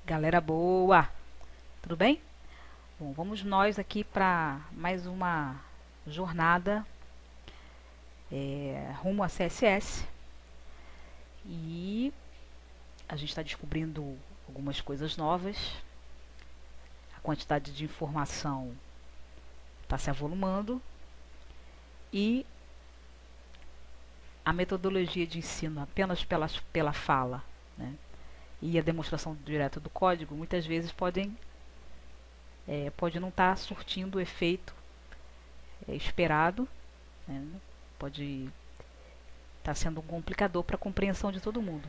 Galera boa, tudo bem? Bom, vamos nós aqui para mais uma jornada rumo a CSS e a gente está descobrindo algumas coisas novas. A quantidade de informação está se avolumando e a metodologia de ensino apenas pela fala, né, e a demonstração direta do código muitas vezes pode não estar surtindo o efeito esperado, né? Pode estar sendo um complicador para a compreensão de todo mundo.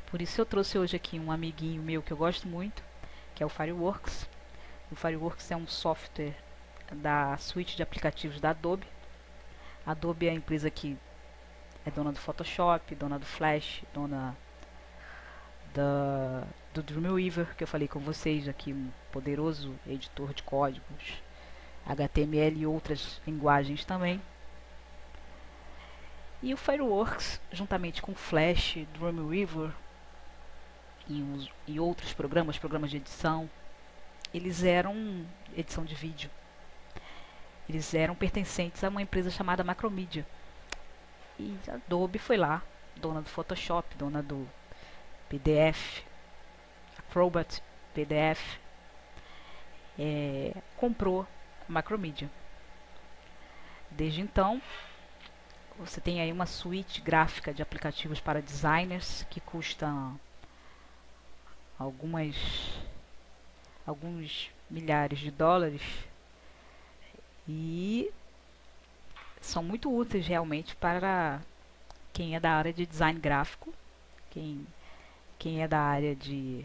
Por isso eu trouxe hoje aqui um amiguinho meu que eu gosto muito, que é o Fireworks. O Fireworks é um software da suite de aplicativos da Adobe. A Adobe é a empresa que é dona do Photoshop, dona do Flash, dona do Dreamweaver, que eu falei com vocês aqui, um poderoso editor de códigos, HTML e outras linguagens também. E o Fireworks, juntamente com Flash, Dreamweaver e outros programas de edição, eles eram edição de vídeo. Eles eram pertencentes a uma empresa chamada Macromedia. E a Adobe foi lá, dona do Photoshop, dona do PDF, Acrobat PDF, comprou a Macromedia. Desde então, você tem aí uma suíte gráfica de aplicativos para designers que custa alguns milhares de dólares e são muito úteis realmente para quem é da área de design gráfico, quem é da área de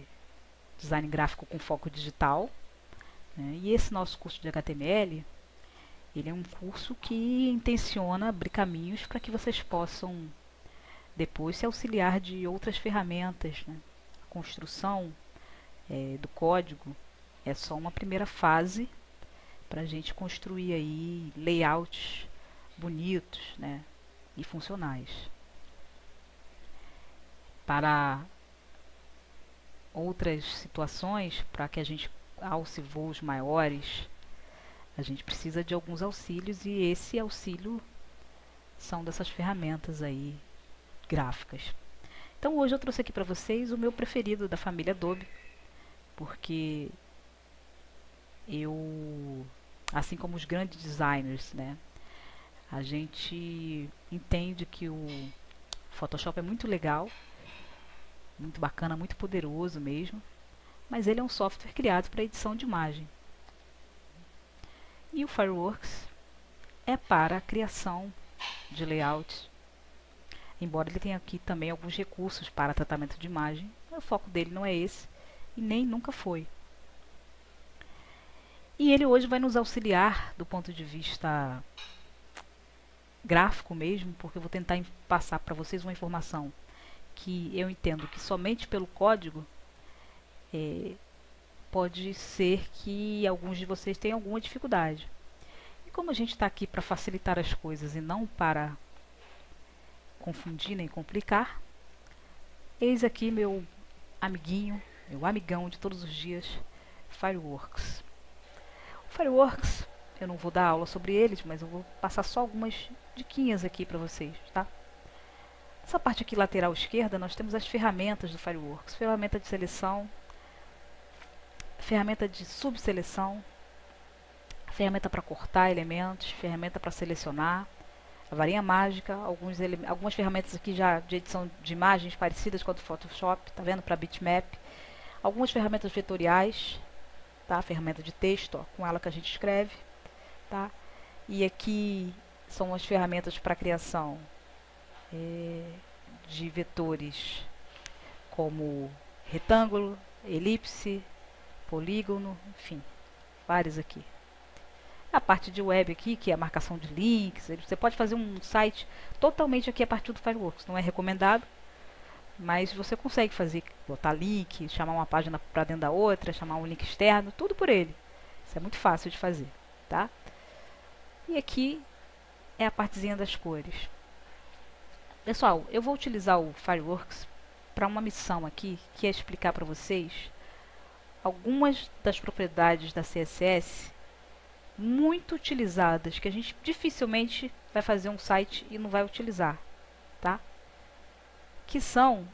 design gráfico com foco digital, né? E esse nosso curso de HTML, ele é um curso que intenciona abrir caminhos para que vocês possam depois se auxiliar de outras ferramentas, né? A construção do código é só uma primeira fase para a gente construir aí layouts bonitos, né, e funcionais. Para outras situações, para que a gente alce voos maiores, a gente precisa de alguns auxílios e esse auxílio são dessas ferramentas aí gráficas. Então hoje eu trouxe aqui para vocês o meu preferido da família Adobe, porque eu, assim como os grandes designers, né, a gente entende que o Photoshop é muito legal, muito bacana, muito poderoso mesmo, mas ele é um software criado para edição de imagem. E o Fireworks é para a criação de layouts, embora ele tenha aqui também alguns recursos para tratamento de imagem. O foco dele não é esse e nem nunca foi. E ele hoje vai nos auxiliar do ponto de vista gráfico mesmo, porque eu vou tentar passar para vocês uma informação que eu entendo que somente pelo código pode ser que alguns de vocês tenham alguma dificuldade. E como a gente está aqui para facilitar as coisas e não para confundir nem complicar, eis aqui meu amiguinho, meu amigão de todos os dias, Fireworks. O Fireworks, eu não vou dar aula sobre eles, mas eu vou passar só algumas diquinhas aqui para vocês, tá? Nessa parte aqui lateral esquerda, nós temos as ferramentas do Fireworks. Ferramenta de seleção, ferramenta de subseleção, ferramenta para cortar elementos, ferramenta para selecionar, a varinha mágica, algumas ferramentas aqui já de edição de imagens parecidas com a do Photoshop, tá vendo? Para bitmap. Algumas ferramentas vetoriais, tá? Ferramenta de texto, ó, com ela que a gente escreve, tá? E aqui são as ferramentas para criação de vetores como retângulo, elipse, polígono, enfim, vários aqui. A parte de web aqui, que é a marcação de links, você pode fazer um site totalmente aqui a partir do Fireworks. Não é recomendado, mas você consegue fazer, botar link, chamar uma página para dentro da outra, chamar um link externo, tudo por ele. Isso é muito fácil de fazer, tá? E aqui é a partezinha das cores. Pessoal, eu vou utilizar o Fireworks para uma missão aqui, que é explicar para vocês algumas das propriedades da CSS muito utilizadas, que a gente dificilmente vai fazer um site e não vai utilizar, tá? Que são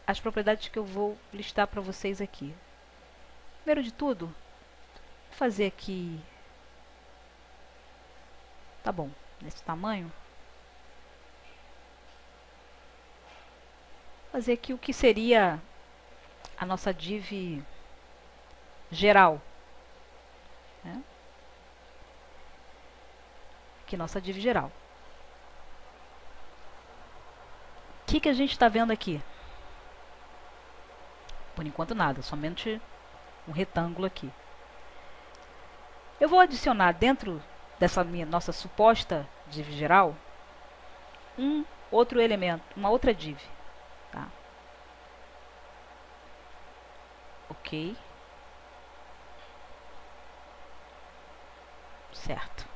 as propriedades que eu vou listar para vocês aqui. Primeiro de tudo, vou fazer aqui, tá bom, nesse tamanho. Fazer aqui o que seria a nossa div geral, né? Aqui nossa div geral. O que a gente está vendo aqui? Por enquanto nada, somente um retângulo aqui. Eu vou adicionar dentro dessa nossa suposta div geral um outro elemento, uma outra div. Tá? Ok. Certo.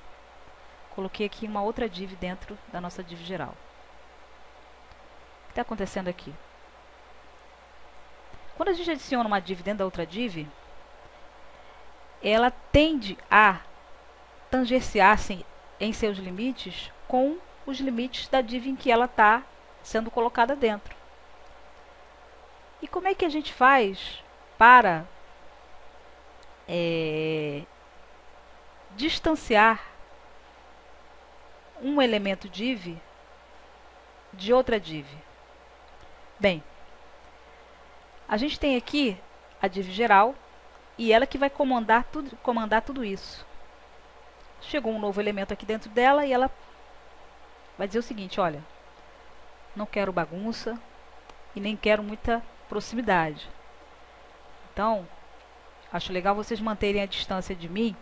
Coloquei aqui uma outra div dentro da nossa div geral. O que está acontecendo aqui? Quando a gente adiciona uma div dentro da outra div, ela tende a tangenciar-se em seus limites com os limites da div em que ela está sendo colocada dentro. E como é que a gente faz para distanciar um elemento div de outra div? Bem, a gente tem aqui a div geral e ela que vai comandar tudo isso. Chegou um novo elemento aqui dentro dela e ela vai dizer o seguinte: olha, não quero bagunça e nem quero muita proximidade. Então, acho legal vocês manterem a distância de mim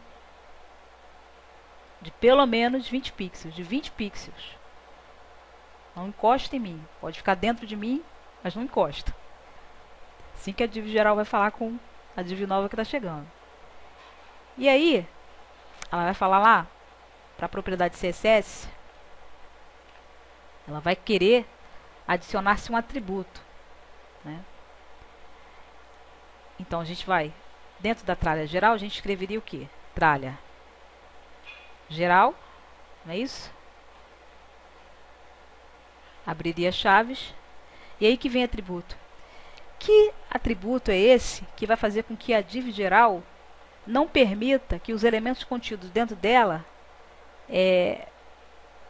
de pelo menos 20 pixels, de 20 pixels. Não encosta em mim. Pode ficar dentro de mim, mas não encosta. Assim que a div geral vai falar com a div nova que está chegando. E aí, ela vai falar lá para a propriedade CSS, ela vai querer adicionar-se um atributo, né? Então a gente vai, dentro da tralha geral, a gente escreveria o que? Tralha geral, não é isso? Abriria chaves, e aí que vem atributo. Que atributo é esse que vai fazer com que a div geral não permita que os elementos contidos dentro dela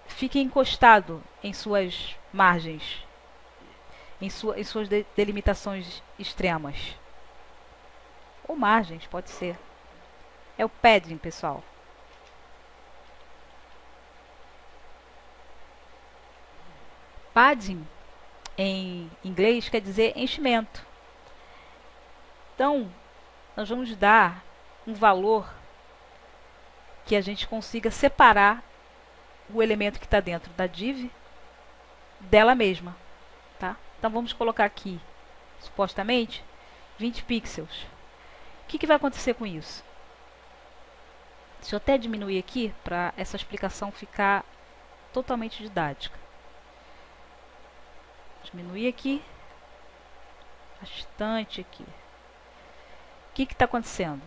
fiquem encostados em suas margens, em suas delimitações extremas? Ou margens, pode ser. É o padding, pessoal. Padding, em inglês, quer dizer enchimento. Então, nós vamos dar um valor que a gente consiga separar o elemento que está dentro da div dela mesma. Tá? Então, vamos colocar aqui, supostamente, 20 pixels. O que vai acontecer com isso? Deixa eu até diminuir aqui para essa explicação ficar totalmente didática. Diminuir aqui, bastante aqui. O que está acontecendo?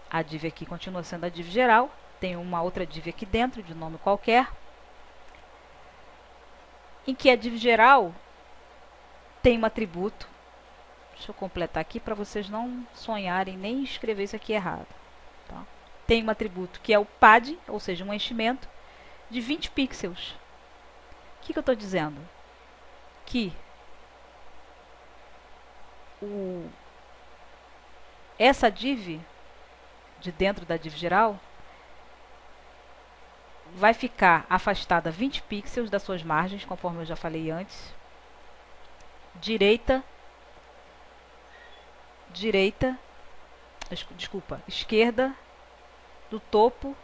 A div aqui continua sendo a div geral, tem uma outra div aqui dentro, de nome qualquer, em que a div geral tem um atributo. Deixa eu completar aqui para vocês não sonharem nem escrever isso aqui errado. Tá? Tem um atributo que é o padding, ou seja, um enchimento de 20 pixels. O que eu estou dizendo? Que essa div de dentro da div geral vai ficar afastada 20 pixels das suas margens, conforme eu já falei antes. Esquerda do topo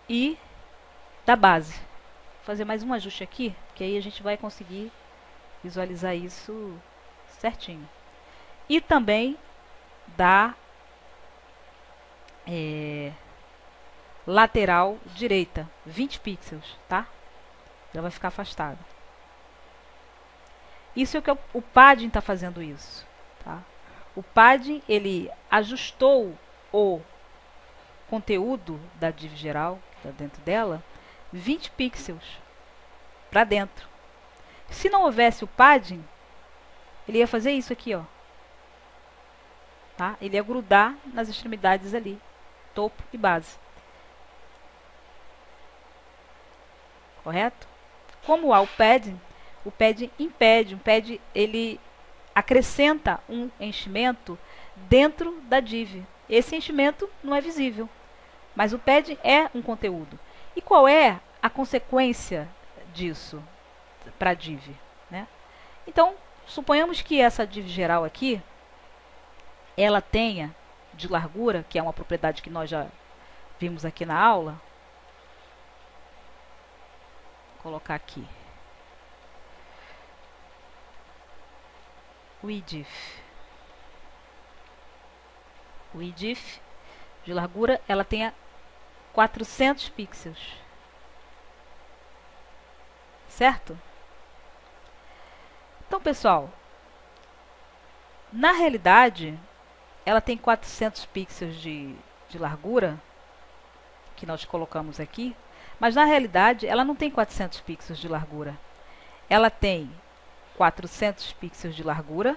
e da base. Vou fazer mais um ajuste aqui, que aí a gente vai conseguir visualizar isso certinho. E também da lateral direita, 20 pixels, tá? Ela vai ficar afastada. Isso é o que o padding está fazendo isso, tá? O padding, ele ajustou o conteúdo da div geral, que está dentro dela, 20 pixels para dentro. Se não houvesse o padding, ele ia fazer isso aqui, ó. Tá? Ele ia grudar nas extremidades ali, topo e base. Correto? Como há o padding impede, o padding ele acrescenta um enchimento dentro da div. Esse enchimento não é visível, mas o padding é um conteúdo. E qual é a consequência disso para a div? Né? Então, suponhamos que essa div geral aqui, ela tenha de largura, que é uma propriedade que nós já vimos aqui na aula. Vou colocar aqui. width de largura, ela tenha 400 pixels. Certo? Então, pessoal, na realidade, ela tem 400 pixels de largura, que nós colocamos aqui, mas na realidade ela não tem 400 pixels de largura. Ela tem 400 pixels de largura,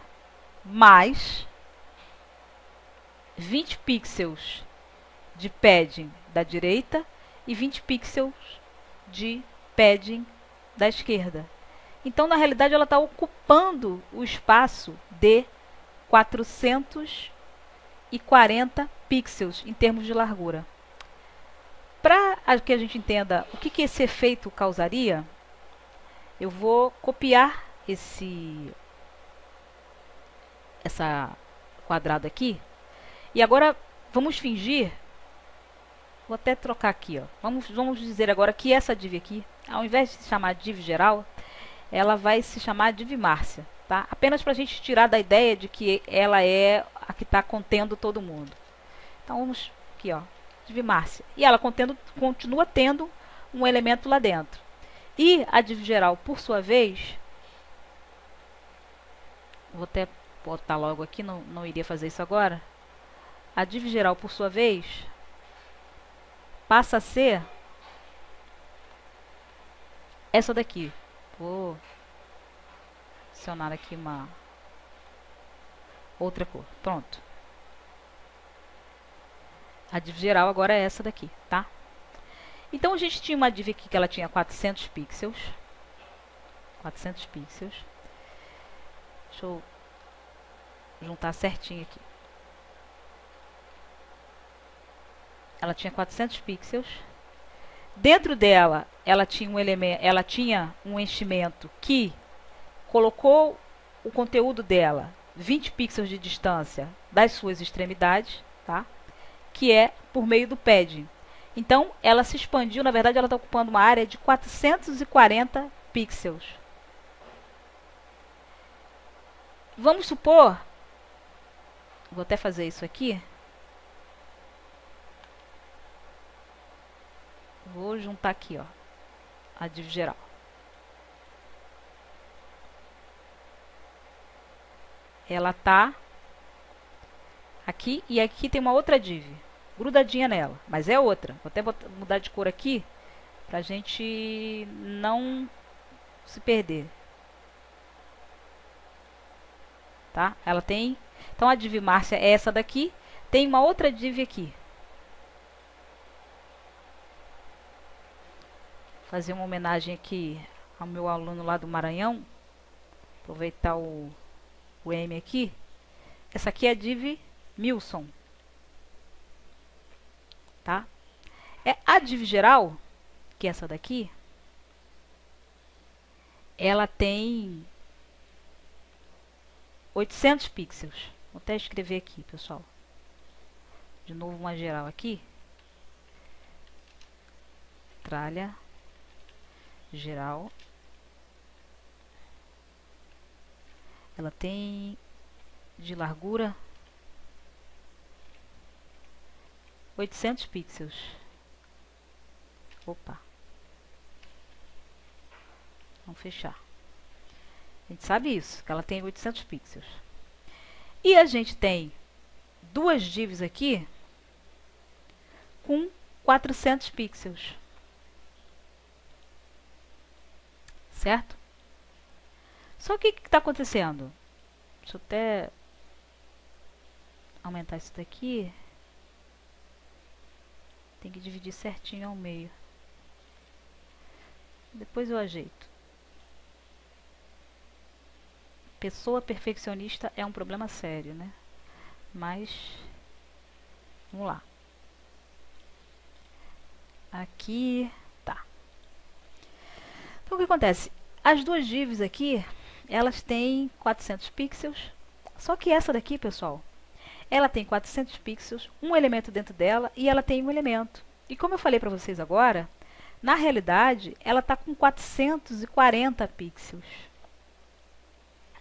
mais 20 pixels de padding da direita e 20 pixels de padding da esquerda. Então, na realidade, ela está ocupando o espaço de 440 pixels em termos de largura. Para que a gente entenda o que esse efeito causaria, eu vou copiar essa quadrado aqui. E agora vamos fingir, vou até trocar aqui, ó. Vamos dizer agora que essa div aqui, ao invés de se chamar div geral, ela vai se chamar div Márcia, tá? Apenas para a gente tirar da ideia de que ela é a que está contendo todo mundo. Então vamos aqui, ó, div Márcia. E ela continua tendo um elemento lá dentro. E a div geral, por sua vez, vou até botar logo aqui, não iria fazer isso agora. A div geral, por sua vez, passa a ser essa daqui. Vou adicionar aqui uma outra cor. Pronto. A div geral agora é essa daqui, tá? Então, a gente tinha uma div aqui que ela tinha 400 pixels. 400 pixels. Deixa eu juntar certinho aqui. Ela tinha 400 pixels. Dentro dela, ela tinha um enchimento que colocou o conteúdo dela 20 pixels de distância das suas extremidades, tá? Que é por meio do padding. Então, ela se expandiu, na verdade, ela está ocupando uma área de 440 pixels. Vamos supor, vou até fazer isso aqui. Vou juntar aqui, ó, a div geral. Ela tá aqui e aqui tem uma outra div grudadinha nela, mas é outra. Vou até mudar de cor aqui pra gente não se perder. Tá? Ela tem, então a div Márcia é essa daqui, tem uma outra div aqui. Fazer uma homenagem aqui ao meu aluno lá do Maranhão. Aproveitar o M aqui. Essa aqui é a div Milson. Tá? A div geral, que é essa daqui, ela tem 800 pixels. Vou até escrever aqui, pessoal. De novo uma geral aqui. Tralha geral. Ela tem de largura 800 pixels. Opa. Vamos fechar. A gente sabe isso, que ela tem 800 pixels. E a gente tem duas divs aqui com 400 pixels. Certo? Só que o que está acontecendo? Deixa eu até aumentar isso daqui. Tem que dividir certinho ao meio. Depois eu ajeito. Pessoa perfeccionista é um problema sério, né? Mas vamos lá. Aqui tá. Então o que acontece? As duas divs aqui, elas têm 400 pixels. Só que essa daqui, pessoal, ela tem 400 pixels, um elemento dentro dela e ela tem um elemento. E como eu falei para vocês agora, na realidade, ela está com 440 pixels.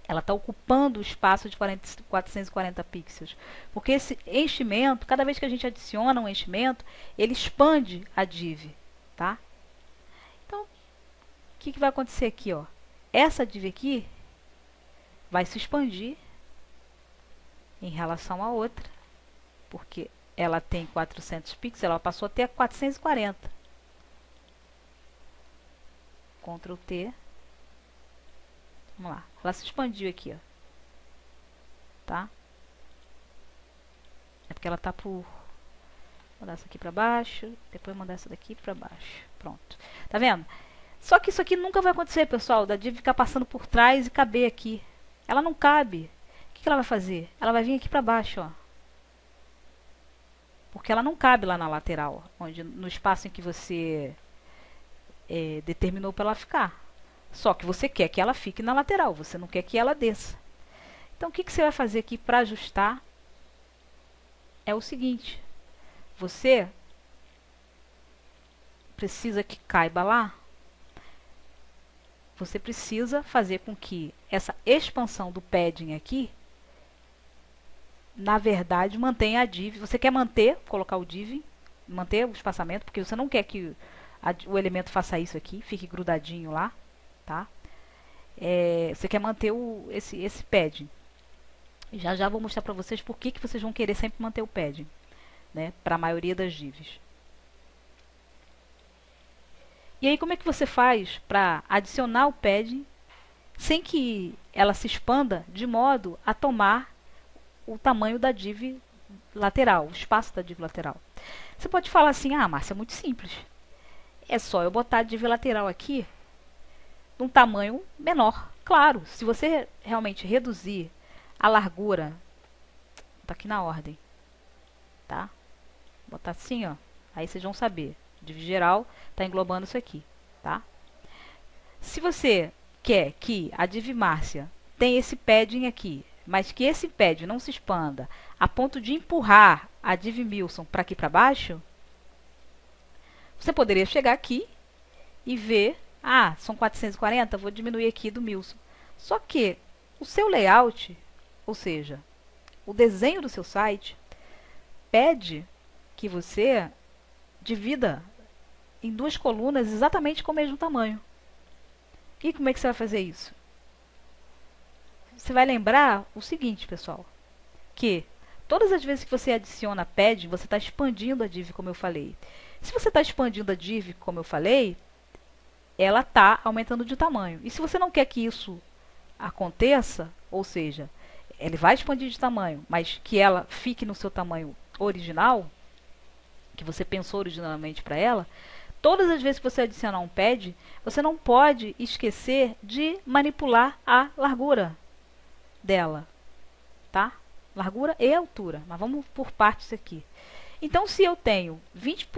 Ela está ocupando o espaço de 440 pixels. Porque esse enchimento, cada vez que a gente adiciona um enchimento, ele expande a div. Tá? Então, o que vai acontecer aqui? Ó? Essa div aqui vai se expandir em relação à outra. Porque ela tem 400 pixels, ela passou a ter 440. Ctrl T. Vamos lá. Ela se expandiu aqui, ó. Tá? É porque ela tá por... Mandar essa aqui pra baixo, depois mandar essa daqui pra baixo. Pronto. Tá vendo? Só que isso aqui nunca vai acontecer, pessoal, da div ficar passando por trás e caber aqui. Ela não cabe. O que ela vai fazer? Ela vai vir aqui pra baixo, ó. Porque ela não cabe lá na lateral, onde, no espaço em que você determinou para ela ficar. Só que você quer que ela fique na lateral, você não quer que ela desça. Então, o que você vai fazer aqui para ajustar é o seguinte. Você precisa que caiba lá. Você precisa fazer com que essa expansão do padding aqui, na verdade, mantenha a div. Você quer manter, colocar o div, manter o espaçamento, porque você não quer que o elemento faça isso aqui, fique grudadinho lá. Tá? Você quer manter esse padding. Já vou mostrar para vocês por que vocês vão querer sempre manter o padding, né? Para a maioria das divs. E aí como é que você faz para adicionar o padding sem que ela se expanda de modo a tomar o tamanho da div lateral, o espaço da div lateral? Você pode falar assim, ah, Márcia, é muito simples. É só eu botar a div lateral aqui num tamanho menor. Claro, se você realmente reduzir a largura, tá aqui na ordem, tá? Botar assim, ó, aí vocês vão saber. Div geral tá englobando isso aqui, tá? Se você quer que a div Márcia tenha esse padding aqui, mas que esse padding não se expanda a ponto de empurrar a div Milson para aqui para baixo, você poderia chegar aqui e ver, ah, são 440, vou diminuir aqui do Milson. Só que o seu layout, ou seja, o desenho do seu site, pede que você divida em duas colunas exatamente com o mesmo tamanho. E como é que você vai fazer isso? Você vai lembrar o seguinte, pessoal, que todas as vezes que você adiciona padding, você está expandindo a div, como eu falei. Se você está expandindo a div, como eu falei, ela está aumentando de tamanho. E se você não quer que isso aconteça, ou seja, ele vai expandir de tamanho, mas que ela fique no seu tamanho original, que você pensou originalmente para ela, todas as vezes que você adicionar um pad, você não pode esquecer de manipular a largura dela, tá? Largura e altura, mas vamos por partes aqui. Então, se eu tenho 20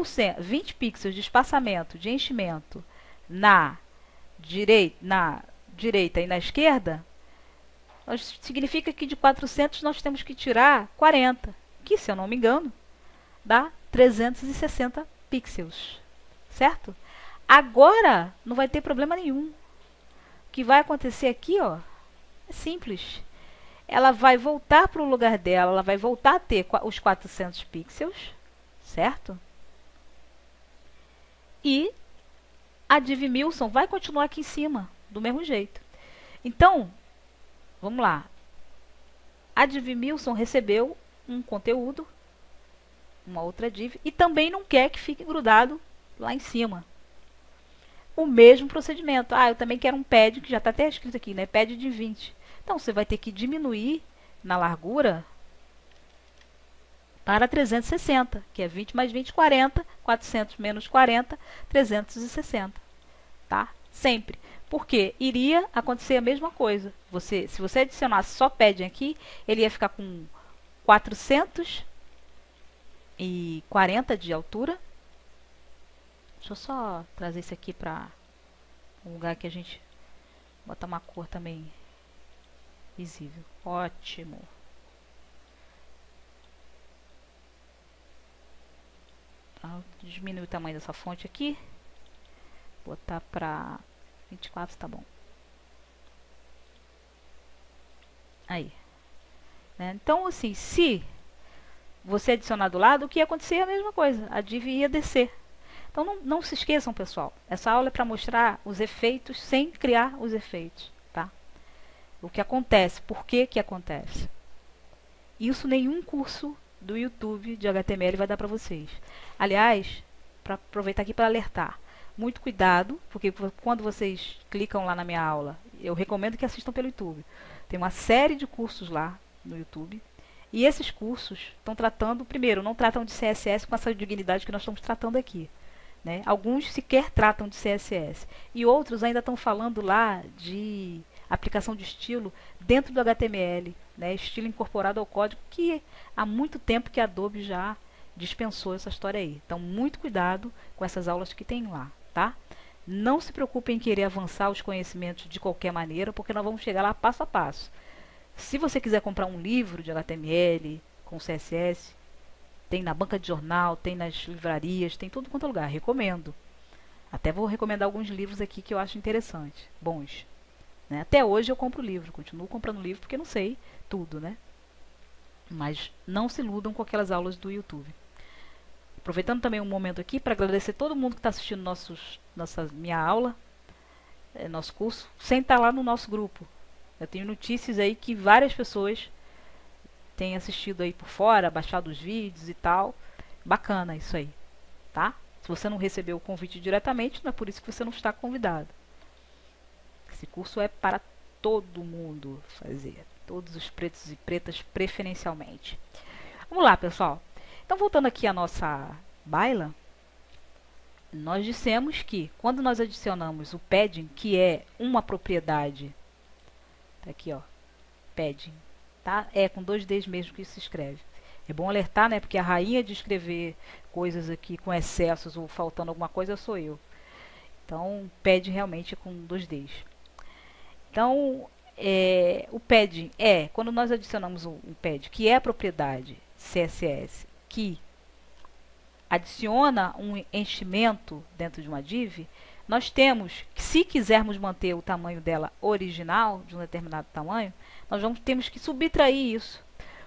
pixels de espaçamento, de enchimento na direita e na esquerda, significa que de 400 nós temos que tirar 40, que, se eu não me engano, dá 360 pixels, certo? Agora não vai ter problema nenhum. O que vai acontecer aqui, ó, é simples. Ela vai voltar para o lugar dela, ela vai voltar a ter os 400 pixels, certo? e a div Milson vai continuar aqui em cima, do mesmo jeito. Então, vamos lá. A div Milson recebeu um conteúdo, uma outra div, e também não quer que fique grudado lá em cima. O mesmo procedimento. Ah, eu também quero um pad, que já está até escrito aqui, né? Pad de 20. Então, você vai ter que diminuir na largura para 360, que é 20 mais 20, 40, 400 menos 40, 360, tá? Sempre. Porque iria acontecer a mesma coisa. Se você adicionasse só padding aqui, ele ia ficar com 440 de altura. Deixa eu só trazer isso aqui para um lugar que a gente bota uma cor também visível. Ótimo. Diminuir o tamanho dessa fonte aqui. Botar para 24, tá bom. Aí. Né? Então, assim, se você adicionar do lado, o que ia acontecer é a mesma coisa. A div ia descer. Então, não se esqueçam, pessoal. Essa aula é para mostrar os efeitos sem criar os efeitos, tá? O que acontece, por que que acontece. Isso nenhum curso do YouTube de HTML vai dar para vocês. Aliás, para aproveitar aqui para alertar, muito cuidado, porque quando vocês clicam lá na minha aula, eu recomendo que assistam pelo YouTube. Tem uma série de cursos lá no YouTube, e esses cursos estão tratando, primeiro, não tratam de CSS com essa dignidade que nós estamos tratando aqui, né? Alguns sequer tratam de CSS, e outros ainda estão falando lá de aplicação de estilo dentro do HTML, né? Estilo incorporado ao código, que há muito tempo que a Adobe já dispensou essa história aí. Então, muito cuidado com essas aulas que tem lá, tá? Não se preocupem em querer avançar os conhecimentos de qualquer maneira, porque nós vamos chegar lá passo a passo. Se você quiser comprar um livro de HTML com CSS, tem na banca de jornal, tem nas livrarias, tem tudo quanto é lugar. Recomendo. Até vou recomendar alguns livros aqui que eu acho interessantes, bons. Né? Até hoje eu compro livro, continuo comprando livro porque não sei tudo, né? Mas não se iludam com aquelas aulas do YouTube. Aproveitando também um momento aqui para agradecer todo mundo que está assistindo minha aula, nosso curso, sem estar lá no nosso grupo. Eu tenho notícias aí que várias pessoas têm assistido aí por fora, baixado os vídeos e tal. Bacana isso aí, tá? Se você não recebeu o convite diretamente, não é por isso que você não está convidado. Esse curso é para todo mundo fazer. Todos os pretos e pretas preferencialmente. Vamos lá, pessoal. Então, voltando aqui à nossa baila, nós dissemos que quando nós adicionamos o padding, que é uma propriedade, tá aqui, ó, padding, tá? É com 2 Ds mesmo que isso se escreve. É bom alertar, né? Porque a rainha de escrever coisas aqui com excessos ou faltando alguma coisa sou eu. Então, padding realmente é com 2 Ds. Então, o padding é, quando nós adicionamos um padding, que é a propriedade CSS, que adiciona um enchimento dentro de uma div, nós temos, se quisermos manter o tamanho dela original, de um determinado tamanho, nós temos que subtrair isso.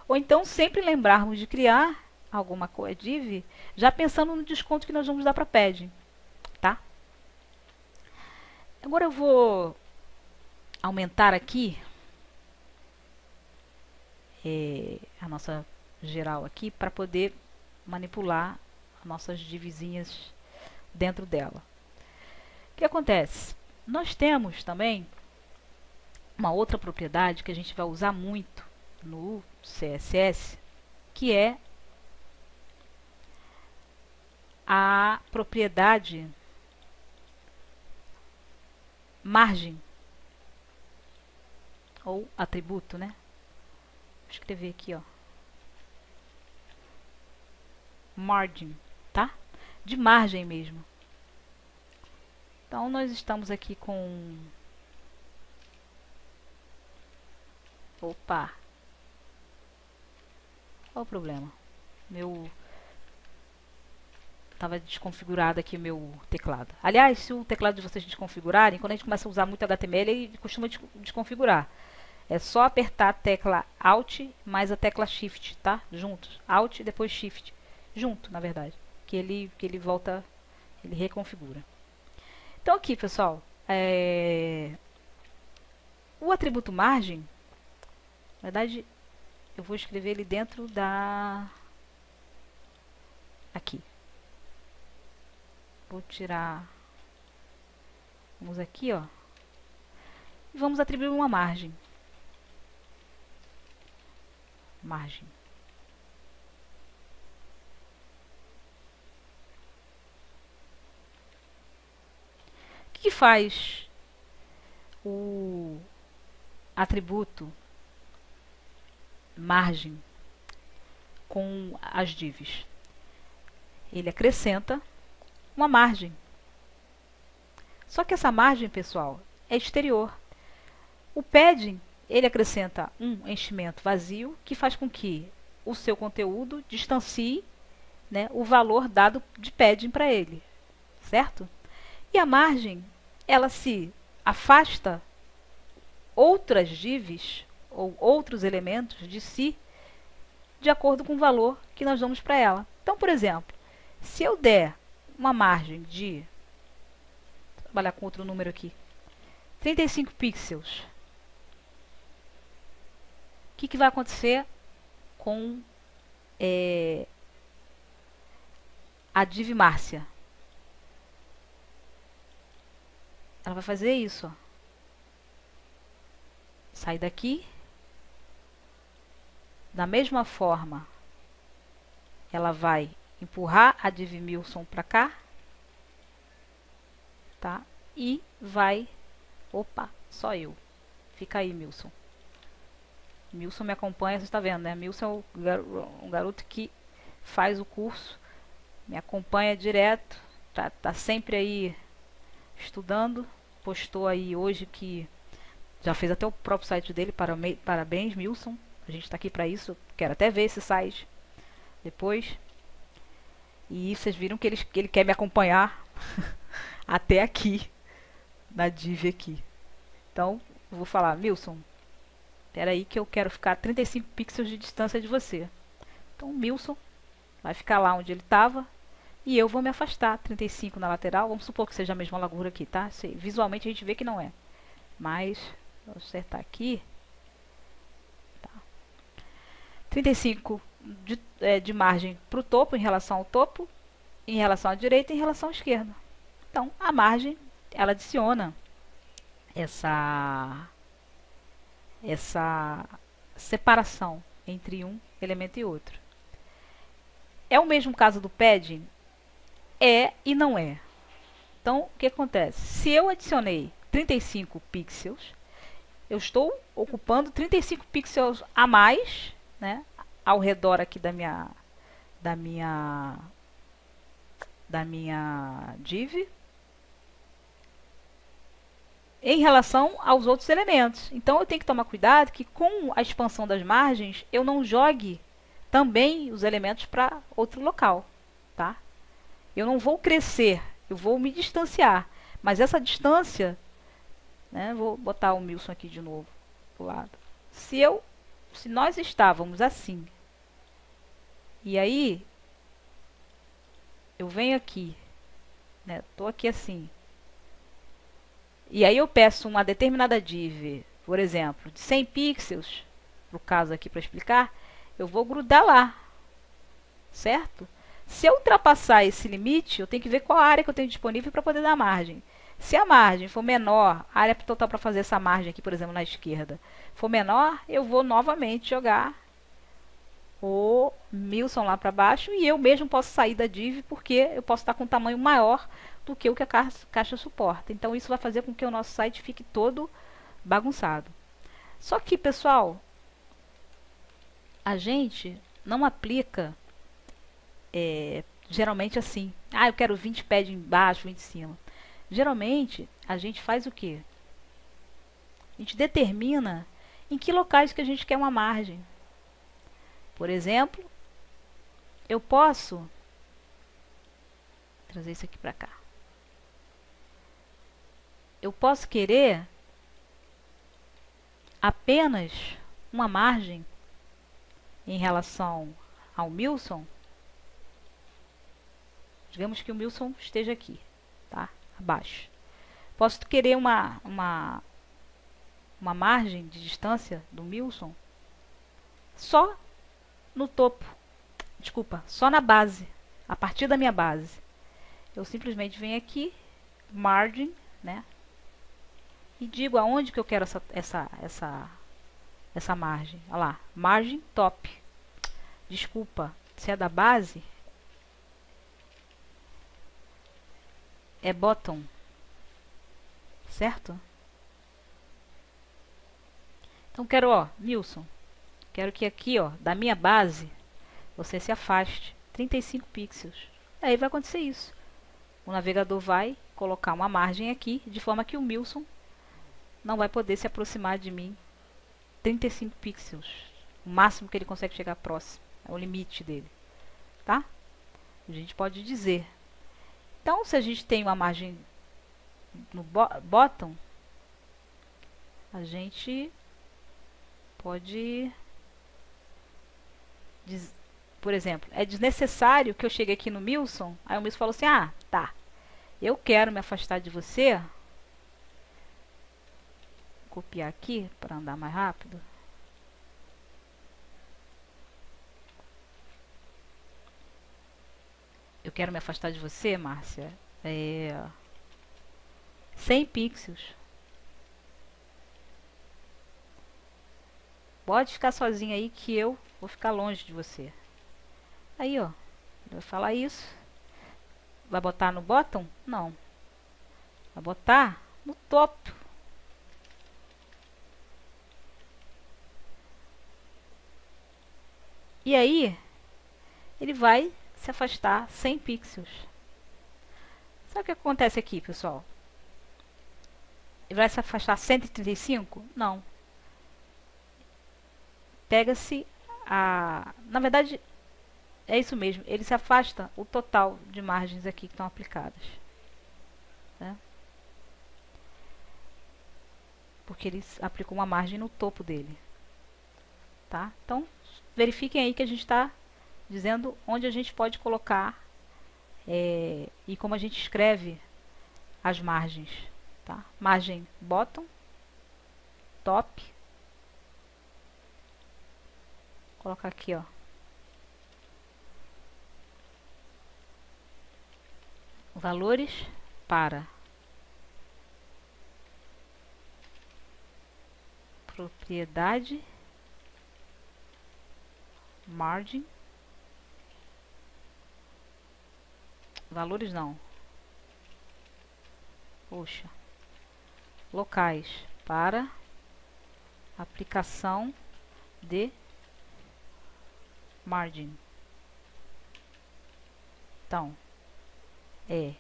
Ou então sempre lembrarmos de criar alguma div, já pensando no desconto que nós vamos dar para padding, tá? Agora eu vou aumentar aqui a nossa geral aqui para poder manipular as nossas divzinhas dentro dela. O que acontece? Nós temos também uma outra propriedade que a gente vai usar muito no CSS, que é a propriedade margem, ou atributo, né? Vou escrever aqui, ó. Margin, tá? De margem mesmo. Então, nós estamos aqui com... Opa! Qual o problema? Estava desconfigurado aqui o meu teclado. Aliás, se o teclado de vocês desconfigurarem, quando a gente começa a usar muito HTML, ele costuma desconfigurar. É só apertar a tecla Alt mais a tecla Shift, tá? Juntos. Alt e depois Shift. Junto, na verdade. Que ele volta Ele reconfigura. Então aqui, pessoal, o atributo margem, na verdade, eu vou escrever ele dentro da... Aqui. Vou tirar... Vamos aqui, ó. E vamos atribuir uma margem. Margem. O que faz o atributo margem com as divs? Ele acrescenta uma margem. Só que essa margem, pessoal, é exterior. O padding, ele acrescenta um enchimento vazio que faz com que o seu conteúdo distancie, né, o valor dado de padding para ele, certo? E a margem, ela se afasta outras divs ou outros elementos de si de acordo com o valor que nós damos para ela. Então, por exemplo, se eu der uma margem de... Vou trabalhar com outro número aqui. 35 pixels. O que vai acontecer com a div Márcia? Ela vai fazer isso, ó. Sai daqui. Da mesma forma, ela vai empurrar a div Milson para cá, tá? E vai... Opa, só eu. Fica aí, Milson. Milson me acompanha, você está vendo, né? Milson é um garoto que faz o curso, me acompanha direto, tá sempre aí estudando. Postou aí hoje que já fez até o próprio site dele. Parabéns, Milson. A gente está aqui para isso. Quero até ver esse site depois. E vocês viram que ele quer me acompanhar até aqui, na div aqui. Então, eu vou falar, Milson, espera aí que eu quero ficar 35 pixels de distância de você. Então, o Milson vai ficar lá onde ele estava e eu vou me afastar 35 na lateral. Vamos supor que seja a mesma largura aqui, tá? Visualmente a gente vê que não é. Mas, vou acertar aqui. Tá. 35 de margem para o topo, em relação ao topo, em relação à direita e em relação à esquerda. Então, a margem, ela adiciona essa separação entre um elemento e outro. É o mesmo caso do padding? É e não é. Então, o que acontece? Se eu adicionei 35 pixels, eu estou ocupando 35 pixels a mais, né, ao redor aqui da minha div, em relação aos outros elementos. Então, eu tenho que tomar cuidado que com a expansão das margens, eu não jogue também os elementos para outro local, tá? Eu não vou crescer, eu vou me distanciar. Mas essa distância, né, vou botar o Milson aqui de novo pro lado. Se nós estávamos assim, e aí eu venho aqui, né, tô aqui assim, e aí eu peço uma determinada div, por exemplo, de 100 pixels, no caso aqui para explicar, eu vou grudar lá, certo? Se eu ultrapassar esse limite, eu tenho que ver qual área que eu tenho disponível para poder dar margem. Se a margem for menor, a área total para fazer essa margem aqui, por exemplo, na esquerda, for menor, eu vou novamente jogar o Milson lá para baixo e eu mesmo posso sair da div porque eu posso estar com um tamanho maior do que o que a caixa suporta. Então, isso vai fazer com que o nosso site fique todo bagunçado. Só que, pessoal, a gente não aplica geralmente assim. Ah, eu quero 20 padding embaixo, 20 em cima. Geralmente, a gente faz o quê? A gente determina em que locais que a gente quer uma margem. Por exemplo, eu posso trazer isso aqui para cá. Eu posso querer apenas uma margem em relação ao Milson Digamos que o Milson esteja aqui, tá? Abaixo. Posso querer uma margem de distância do Milson só no topo, desculpa, só na base, a partir da minha base. Eu simplesmente venho aqui, margin, né? E digo aonde que eu quero essa margem. Olha lá, margem top. Desculpa, se é da base, é bottom, certo? Então quero, ó, Milson, quero que aqui, ó, da minha base, você se afaste 35 pixels. Aí vai acontecer isso. O navegador vai colocar uma margem aqui, de forma que o Milson não vai poder se aproximar de mim 35 pixels. O máximo que ele consegue chegar próximo. É o limite dele. Tá? A gente pode dizer. Então, se a gente tem uma margem no bottom, a gente pode... Por exemplo, é desnecessário que eu chegue aqui no Milson. Aí o Milson falou assim, ah, tá, eu quero me afastar de você. Vou copiar aqui para andar mais rápido. Eu quero me afastar de você, Márcia, 100 pixels. Pode ficar sozinha aí que eu vou ficar longe de você. Aí, ó, ele vai falar isso. Vai botar no bottom? Não. Vai botar no topo. E aí, ele vai se afastar 100 pixels. Sabe o que acontece aqui, pessoal? Ele vai se afastar 135? Não. Pega-se a... Na verdade, é isso mesmo. Ele se afasta o total de margens aqui que estão aplicadas. Né? Porque ele aplicou uma margem no topo dele. Tá? Então, verifiquem aí que a gente está dizendo onde a gente pode colocar e como a gente escreve as margens. Tá? Margem bottom, top. Vou colocar aqui, ó. Valores para propriedade, margem, valores não, poxa, locais para aplicação de margem. Então, é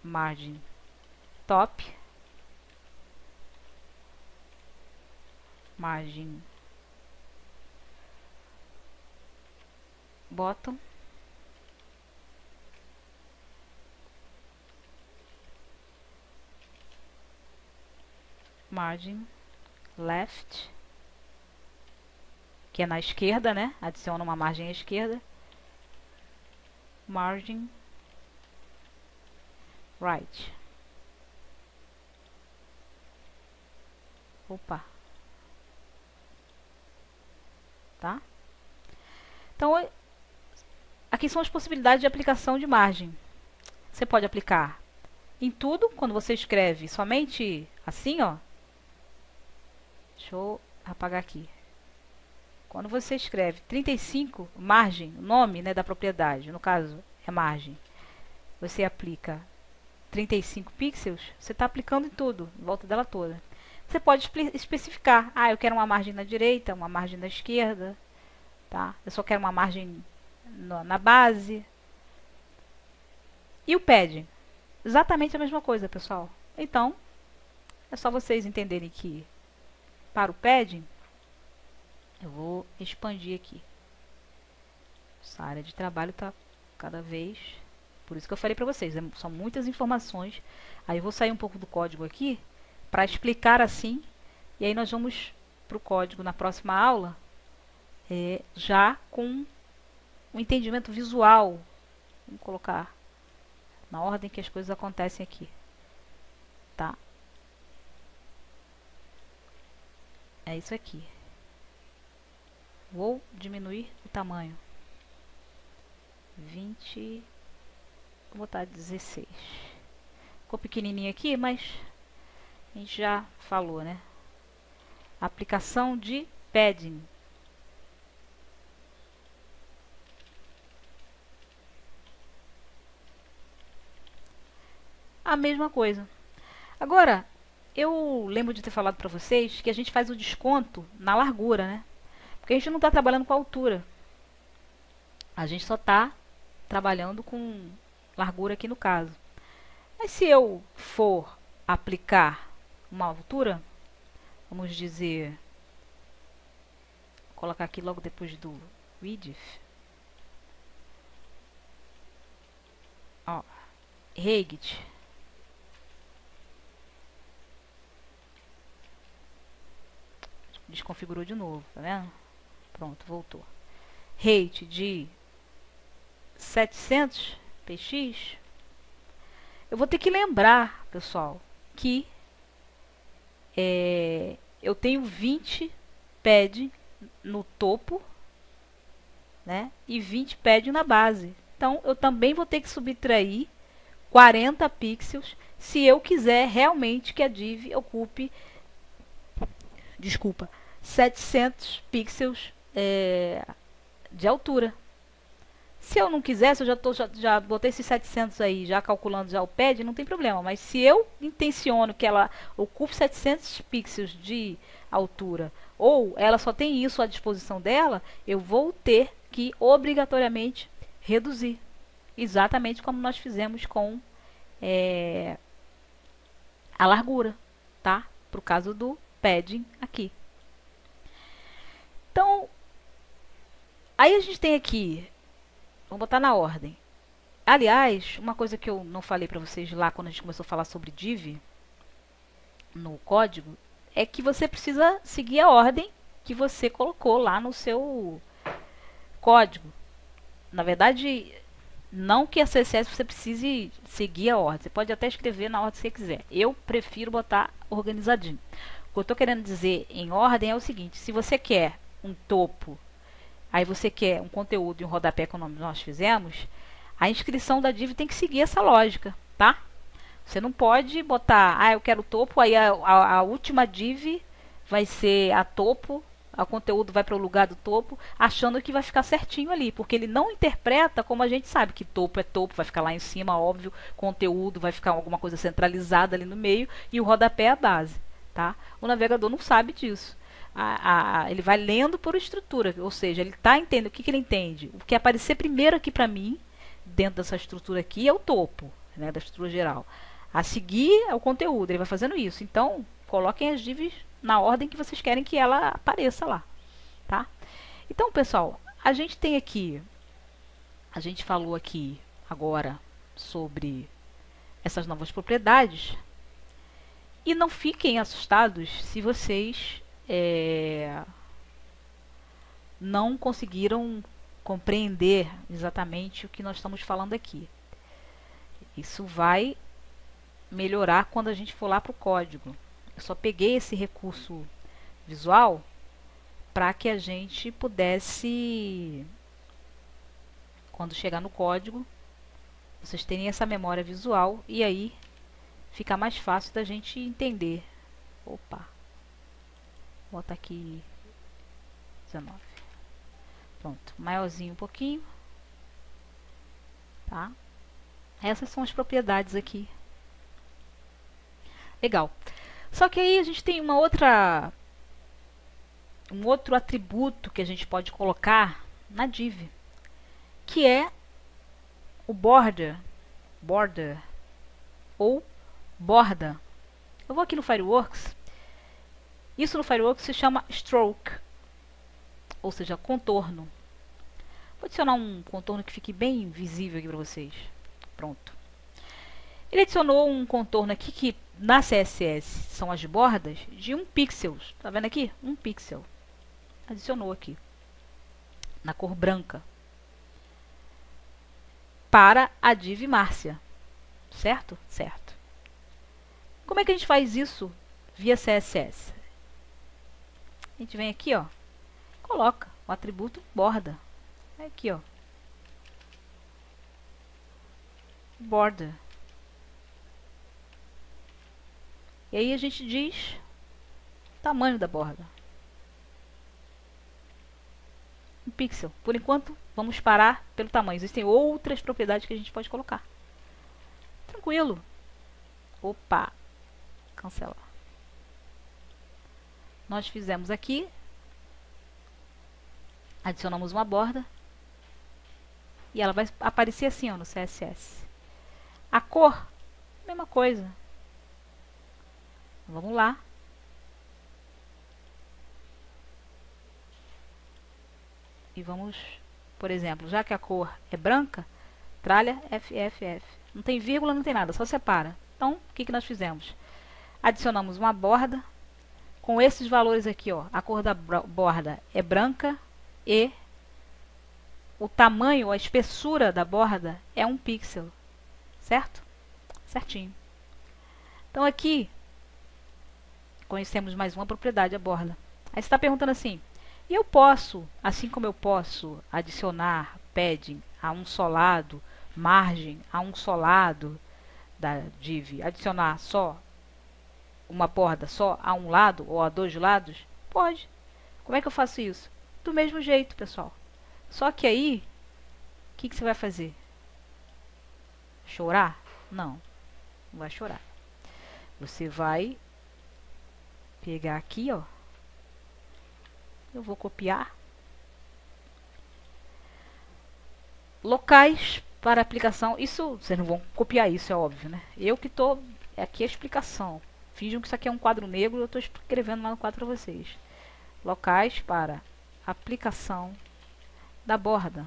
margem top, margem bottom, margem left, que é na esquerda, né? Adiciona uma margem à esquerda. Margin right. Opa. Tá? Então, aqui são as possibilidades de aplicação de margem. Você pode aplicar em tudo, quando você escreve somente assim, ó. Deixa eu apagar aqui. Quando você escreve 35, margem, o nome, né, da propriedade, no caso é margem, você aplica 35 pixels, você está aplicando em tudo, em volta dela toda. Você pode especificar, ah, eu quero uma margem na direita, uma margem na esquerda, tá? Eu só quero uma margem na base. E o padding? Exatamente a mesma coisa, pessoal. Então, é só vocês entenderem que para o padding, eu vou expandir aqui. Essa área de trabalho está cada vez... Por isso que eu falei para vocês, são muitas informações. Aí eu vou sair um pouco do código aqui, para explicar assim. E aí nós vamos para o código na próxima aula, já com um entendimento visual Vamos colocar na ordem que as coisas acontecem aqui, tá? É isso aqui. Vou diminuir o tamanho. 20, vou botar 16. Ficou pequenininho aqui, mas a gente já falou, né? Aplicação de padding. A mesma coisa. Agora, eu lembro de ter falado para vocês que a gente faz o desconto na largura, né? Porque a gente não está trabalhando com altura. A gente só está trabalhando com largura aqui no caso. Mas se eu for aplicar uma altura, vamos dizer, vou colocar aqui logo depois do width, ó, height, desconfigurou de novo, tá vendo? Pronto, voltou. Height de 700 px. Eu vou ter que lembrar, pessoal, que eu tenho 20 pad no topo, né? E 20 pad na base. Então, eu também vou ter que subtrair 40 pixels se eu quiser realmente que a div ocupe, desculpa, 700 pixels de altura. Se eu não quiser, se eu já botei esses 700 aí, já calculando já o pad, não tem problema. Mas se eu intenciono que ela ocupe 700 pixels de altura, ou ela só tem isso à disposição dela, eu vou ter que obrigatoriamente reduzir. Exatamente como nós fizemos com a largura, tá? Para o caso do padding aqui. Então, aí a gente tem aqui, vamos botar na ordem. Aliás, uma coisa que eu não falei para vocês lá quando a gente começou a falar sobre div no código, é que você precisa seguir a ordem que você colocou lá no seu código. Na verdade, não que a CSS você precise seguir a ordem. Você pode até escrever na ordem que você quiser. Eu prefiro botar organizadinho. O que eu estou querendo dizer em ordem é o seguinte: se você quer um topo, aí você quer um conteúdo e um rodapé, como nós fizemos, a inscrição da div tem que seguir essa lógica, tá? Você não pode botar, eu quero topo, aí a última div vai ser a topo, o conteúdo vai para o lugar do topo, achando que vai ficar certinho ali, porque ele não interpreta como a gente sabe que topo é topo, vai ficar lá em cima, óbvio, conteúdo vai ficar alguma coisa centralizada ali no meio e o rodapé é a base, tá? O navegador não sabe disso. Ele vai lendo por estrutura, ou seja, ele está entendendo o que ele entende. O que aparecer primeiro aqui para mim, dentro dessa estrutura aqui, é o topo, né, da estrutura geral. A seguir é o conteúdo, ele vai fazendo isso. Então, coloquem as divs na ordem que vocês querem que ela apareça lá, tá? Então, pessoal, a gente tem aqui, a gente falou aqui agora sobre essas novas propriedades. E não fiquem assustados se vocês não conseguiram compreender exatamente o que nós estamos falando aqui. Isso vai melhorar quando a gente for lá para o código. Eu só peguei esse recurso visual para que a gente pudesse, quando chegar no código, vocês terem essa memória visual e aí fica mais fácil da gente entender. Opa, bota aqui 19. Pronto, maiorzinho um pouquinho, tá? Essas são as propriedades aqui. Legal. Só que aí a gente tem um outro atributo que a gente pode colocar na div, que é o border ou borda. Eu vou aqui no Fireworks. Isso no Fireworks se chama stroke, ou seja, contorno. Vou adicionar um contorno que fique bem visível aqui para vocês. Pronto. Ele adicionou um contorno aqui que na CSS são as bordas de 1 pixel. Tá vendo aqui? 1 pixel. Adicionou aqui na cor branca. para a div Márcia. Certo? Certo. Como é que a gente faz isso via CSS? A gente vem aqui, ó, coloca o atributo borda. Aqui, ó. Border. E aí a gente diz o tamanho da borda. 1 pixel. Por enquanto, vamos parar pelo tamanho. Existem outras propriedades que a gente pode colocar. Tranquilo. Opa. Cancelar. Nós fizemos aqui. Adicionamos uma borda. E ela vai aparecer assim, ó, no CSS. A cor, mesma coisa. Vamos lá. E vamos, por exemplo, já que a cor é branca, tralha FFF. Não tem vírgula, não tem nada, só separa. Então, o que nós fizemos? Adicionamos uma borda com esses valores aqui, ó. A cor da borda é branca e o tamanho, a espessura da borda é 1 pixel. Certo? Certinho. Então aqui conhecemos mais uma propriedade, a borda. Aí você está perguntando assim, e eu posso, assim como eu posso adicionar padding a um só lado, margem a um só lado da div, adicionar só uma borda só a um lado ou a 2 lados? Pode. Como é que eu faço isso? Do mesmo jeito, pessoal. Só que aí, o que você vai fazer? Chorar? Não, não vai chorar. Você vai pegar aqui, ó. Eu vou copiar. Locais para aplicação. Isso, vocês não vão copiar isso, é óbvio, né? Eu que estou... Aqui é a explicação. Finjam que isso aqui é um quadro negro, eu estou escrevendo lá no quadro para vocês. Locais para aplicação da borda.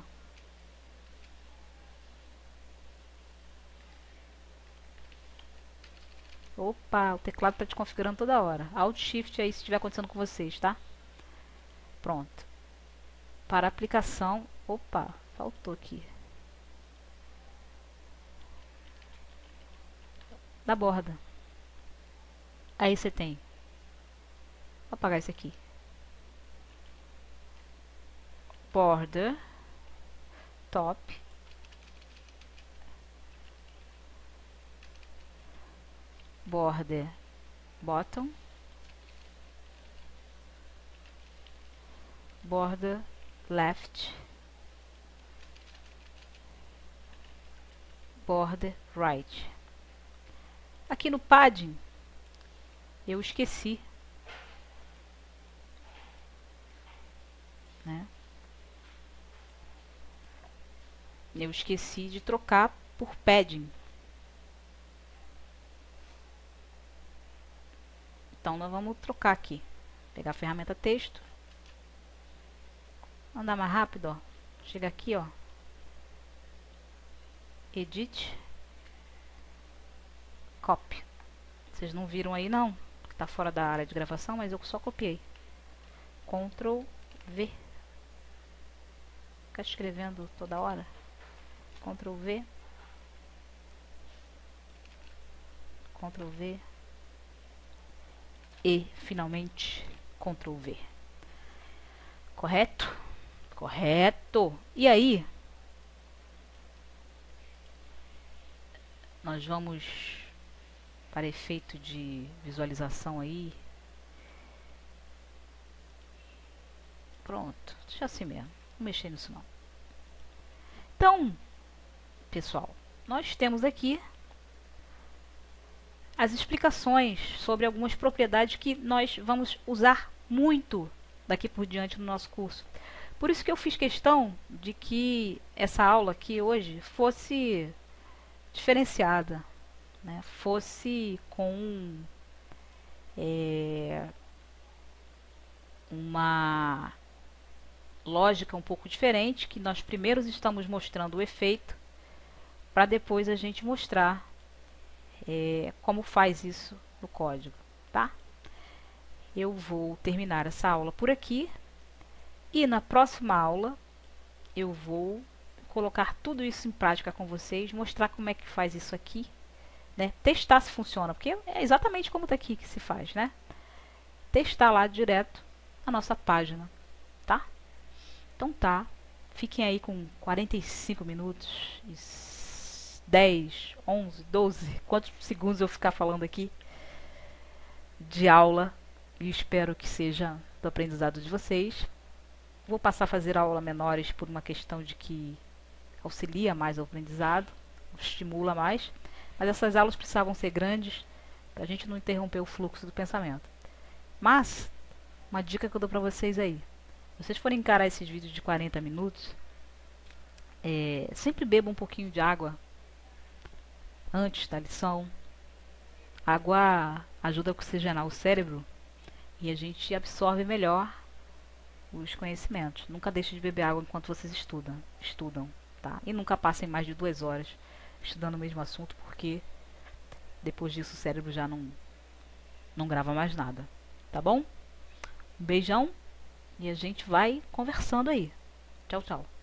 Opa, o teclado está desconfigurando toda hora. Alt Shift aí se estiver acontecendo com vocês, tá? Pronto. Para aplicação... Opa, faltou aqui. Da borda. Aí você tem. Vou apagar isso aqui. Border. Top. Border. Bottom. Border. Left. Border. Right. Aqui no padding, eu esqueci, né? Eu esqueci de trocar por padding. Então, nós vamos trocar aqui. Pegar a ferramenta texto. Andar mais rápido, ó. Chega aqui, ó. Edit. Copy. Vocês não viram aí, não. Está fora da área de gravação, mas eu só copiei. Ctrl V. Ficar escrevendo toda hora. Ctrl V. Ctrl V. E, finalmente, Ctrl V. Correto? Correto. E aí, nós vamos, para efeito de visualização aí. Pronto, deixa assim mesmo. Não mexer nisso não. Então, pessoal, nós temos aqui as explicações sobre algumas propriedades que nós vamos usar muito daqui por diante no nosso curso. Por isso que eu fiz questão de que essa aula aqui hoje fosse diferenciada, né? Fosse com uma lógica um pouco diferente, que nós primeiro estamos mostrando o efeito, para depois a gente mostrar como faz isso no código, tá? Eu vou terminar essa aula por aqui e na próxima aula eu vou colocar tudo isso em prática com vocês, mostrar como é que faz isso aqui, né? Testar se funciona, porque é exatamente como está aqui que se faz, né? Testar lá direto a nossa página, tá? Então tá, fiquem aí com 45 minutos, 10, 11, 12, quantos segundos eu ficar falando aqui de aula, e espero que seja do aprendizado de vocês. Vou passar a fazer aula menores por uma questão de que auxilia mais o aprendizado, estimula mais, mas essas aulas precisavam ser grandes para a gente não interromper o fluxo do pensamento. Mas, uma dica que eu dou para vocês aí, se vocês forem encarar esses vídeos de 40 minutos, sempre beba um pouquinho de água antes da lição. A água ajuda a oxigenar o cérebro e a gente absorve melhor os conhecimentos. Nunca deixe de beber água enquanto vocês estudam, tá? E nunca passem mais de 2 horas estudando o mesmo assunto, porque depois disso o cérebro já não grava mais nada, tá bom? Um beijão e a gente vai conversando aí. Tchau, tchau.